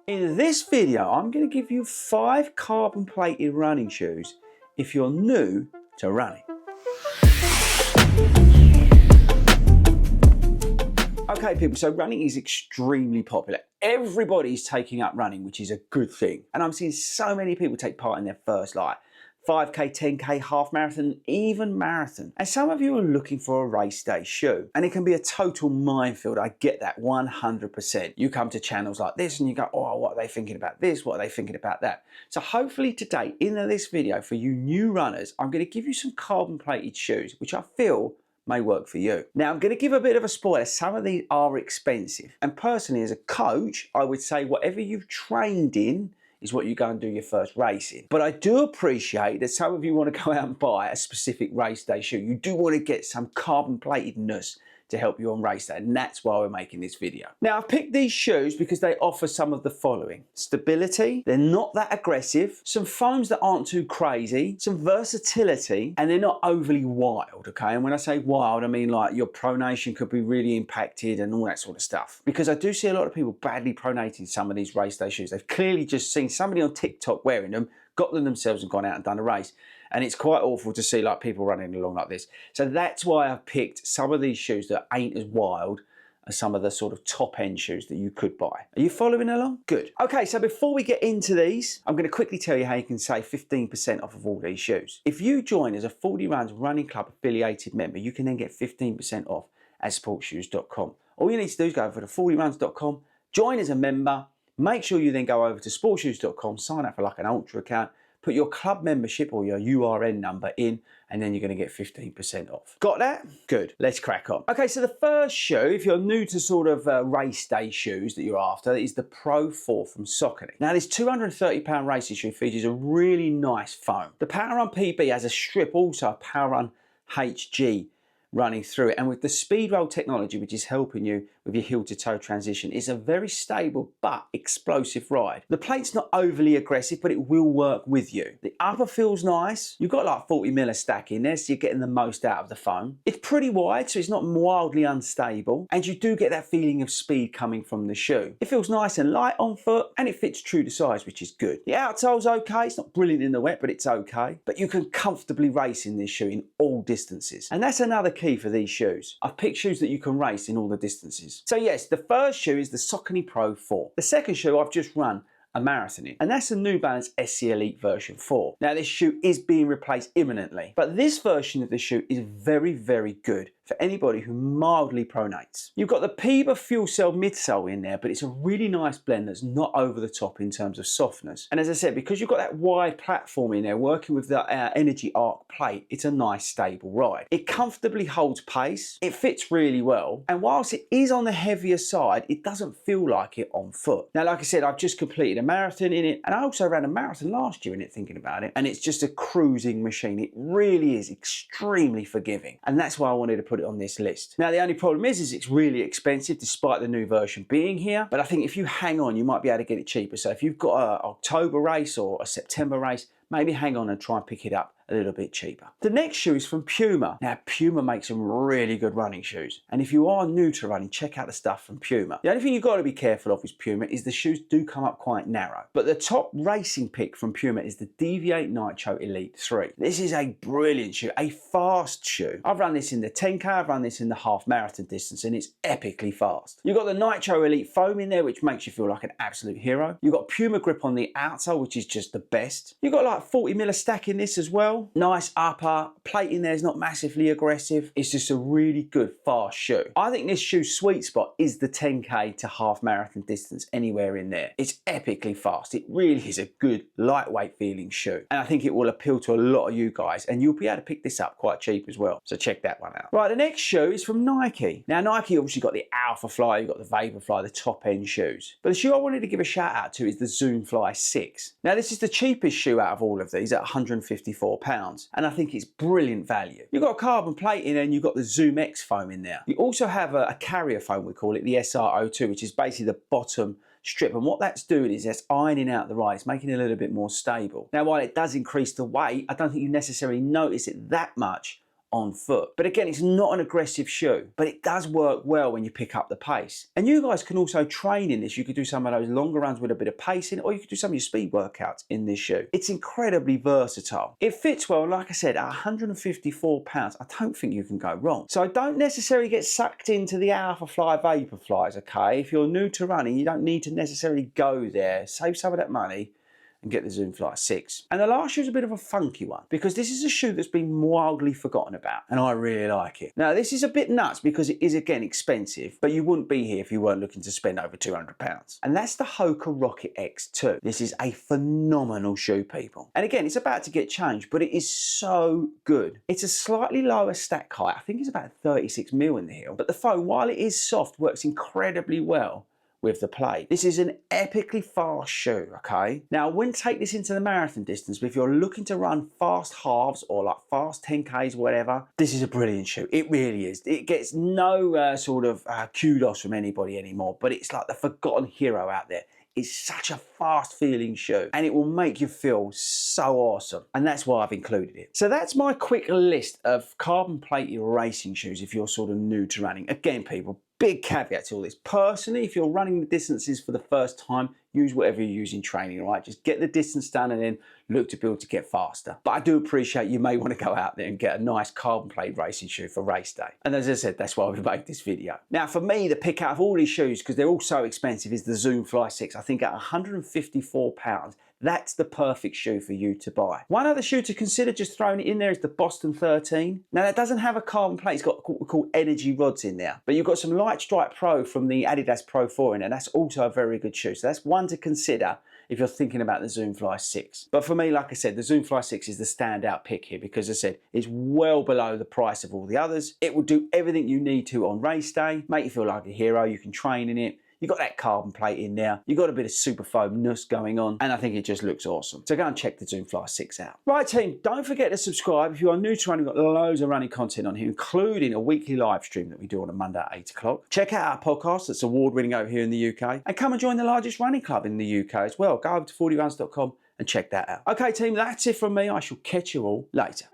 In this video, I'm going to give you 5 carbon plated running shoes if you're new to running. Okay people, so running is extremely popular. Everybody's taking up running, which is a good thing. And I'm seeing so many people take part in their first 5k, 10k, half marathon, even marathon. And some of you are looking for a race day shoe. And it can be a total minefield, I get that 100%. You come to channels like this and you go, oh, what are they thinking about this? What are they thinking about that? So hopefully today, in this video, for you new runners, I'm gonna give you some carbon plated shoes, which I feel may work for you. Now I'm going to give a bit of a spoiler, some of these are expensive. And personally as a coach, I would say whatever you've trained in is what you go and do your first race in. But I do appreciate that some of you want to go out and buy a specific race day shoe. You do want to get some carbon platedness to help you on race day, and that's why we're making this video. Now I've picked these shoes because they offer some of the following: stability, they're not that aggressive, some foams that aren't too crazy, some versatility, and they're not overly wild, okay? And when I say wild, I mean like your pronation could be really impacted and all that sort of stuff. Because I do see a lot of people badly pronating some of these race day shoes. They've clearly just seen somebody on TikTok wearing them, got them themselves and gone out and done a race. And it's quite awful to see like people running along like this. So that's why I've picked some of these shoes that ain't as wild as some of the sort of top end shoes that you could buy. Are you following along? Good. Okay, so before we get into these, I'm going to quickly tell you how you can save 15% off of all these shoes. If you join as a 40 Runs Running Club affiliated member, you can then get 15% off at sportshoes.com. All you need to do is go over to 40runs.com, join as a member, make sure you then go over to sportshoes.com, sign up for like an ultra account, put your club membership or your URN number in, and then you're going to get 15% off. Got that? Good. Let's crack on. Okay, so the first shoe, if you're new to sort of race day shoes that you're after, is the Pro 4 from Saucony. Now, this £230 racing shoe features a really nice foam. The PWRRUN PB has a strip, also a PWRRUN HG running through it, and with the Speedroll technology, which is helping you with your heel to toe transition, it's a very stable but explosive ride. The plate's not overly aggressive, but it will work with you. The upper feels nice. You've got like 40mm of stack in there, so you're getting the most out of the foam. It's pretty wide, so it's not wildly unstable, and you do get that feeling of speed coming from the shoe. It feels nice and light on foot, and it fits true to size, which is good. The outsole's okay. It's not brilliant in the wet, but it's okay. But you can comfortably race in this shoe in all distances, and that's another key for these shoes. I've picked shoes that you can race in all the distances. So yes, the first shoe is the Saucony Pro 4. The second shoe I've just run a marathon in, and that's the New Balance SC Elite version 4. Now this shoe is being replaced imminently, but this version of the shoe is very, very good for anybody who mildly pronates. You've got the PIBA Fuel Cell midsole in there, but it's a really nice blend that's not over the top in terms of softness. And as I said, because you've got that wide platform in there working with the Energy Arc plate, it's a nice stable ride. It comfortably holds pace, it fits really well, and whilst it is on the heavier side, it doesn't feel like it on foot. Now, like I said, I've just completed a marathon in it, and I also ran a marathon last year in it, thinking about it, and it's just a cruising machine. It really is extremely forgiving, and that's why I wanted to put it on this list. Now the only problem is it's really expensive despite the new version being here, but I think if you hang on you might be able to get it cheaper. So if you've got an October race or a September race, maybe hang on and try and pick it up a little bit cheaper. The next shoe is from Puma. Now Puma makes some really good running shoes, and if you are new to running, check out the stuff from Puma. The only thing you've got to be careful of with Puma is the shoes do come up quite narrow, but the top racing pick from Puma is the Deviate Nitro Elite 3. This is a brilliant shoe, a fast shoe. I've run this in the 10k, I've run this in the half marathon distance, and it's epically fast. You've got the Nitro Elite foam in there, which makes you feel like an absolute hero. You've got Puma grip on the outsole, which is just the best. You've got like 40mm of stack in this as well. Nice upper, plate in there is not massively aggressive. It's just a really good fast shoe. I think this shoe's sweet spot is the 10k to half marathon distance, anywhere in there. It's epically fast. It really is a good lightweight feeling shoe, and I think it will appeal to a lot of you guys, and you'll be able to pick this up quite cheap as well. So check that one out. Right, the next shoe is from Nike. Now Nike obviously got the Alpha Fly, you've got the Vaporfly, the top end shoes, but the shoe I wanted to give a shout out to is the Zoom Fly 6. Now this is the cheapest shoe out of all of these at £154, and I think it's brilliant value. You've got a carbon plate in there, and you've got the Zoom X foam in there. You also have a carrier foam, we call it, the SR02, which is basically the bottom strip, and what that's doing is that's ironing out the ride. It's making it a little bit more stable. Now while it does increase the weight, I don't think you necessarily notice it that much on foot. But again, it's not an aggressive shoe, but it does work well when you pick up the pace. And you guys can also train in this. You could do some of those longer runs with a bit of pace in it, or you could do some of your speed workouts in this shoe. It's incredibly versatile. It fits well, like I said, at 154 pounds, I don't think you can go wrong. So don't necessarily get sucked into the Alphafly Vaporflies, okay? If you're new to running, you don't need to necessarily go there. Save some of that money and get the Zoom Fly 6. And the last shoe is a bit of a funky one because this is a shoe that's been wildly forgotten about and I really like it. Now this is a bit nuts because it is again expensive, but you wouldn't be here if you weren't looking to spend over £200. And that's the Hoka Rocket X2. This is a phenomenal shoe, people. And again, it's about to get changed, but it is so good. It's a slightly lower stack height. I think it's about 36mm in the heel, but the foam, while it is soft, works incredibly well with the plate. This is an epically fast shoe, okay? Now, I wouldn't take this into the marathon distance, but if you're looking to run fast halves or like fast 10Ks, whatever, this is a brilliant shoe. It really is. It gets no sort of kudos from anybody anymore, but it's like the forgotten hero out there. It's such a fast feeling shoe and it will make you feel so awesome. And that's why I've included it. So that's my quick list of carbon plated racing shoes if you're sort of new to running. Again, people, big caveat to all this. Personally, if you're running the distances for the first time, use whatever you use in training, right? Just get the distance done and then look to build to get faster. But I do appreciate you may want to go out there and get a nice carbon plate racing shoe for race day. And as I said, that's why we made this video. Now for me, the pick out of all these shoes, because they're all so expensive, is the Zoom Fly 6. I think at £154, that's the perfect shoe for you to buy. One other shoe to consider, just throwing it in there, is the Boston 13. Now that doesn't have a carbon plate, it's got what we call energy rods in there. But you've got some Light Strike Pro from the Adidas Pro 4 in there. That's also a very good shoe. So that's one to consider if you're thinking about the Zoom Fly 6. But for me, like I said, the Zoom Fly 6 is the standout pick here because, as I said, it's well below the price of all the others. It will do everything you need to on race day, make you feel like a hero. You can train in it. You've got that carbon plate in there. You've got a bit of super foam-ness going on, and I think it just looks awesome. So go and check the Zoom Fly 6 out. Right, team, don't forget to subscribe. If you are new to running, we've got loads of running content on here, including a weekly live stream that we do on a Monday at 8 o'clock. Check out our podcast that's award-winning over here in the UK, and come and join the largest running club in the UK as well. Go over to 40runs.com and check that out. Okay, team, that's it from me. I shall catch you all later.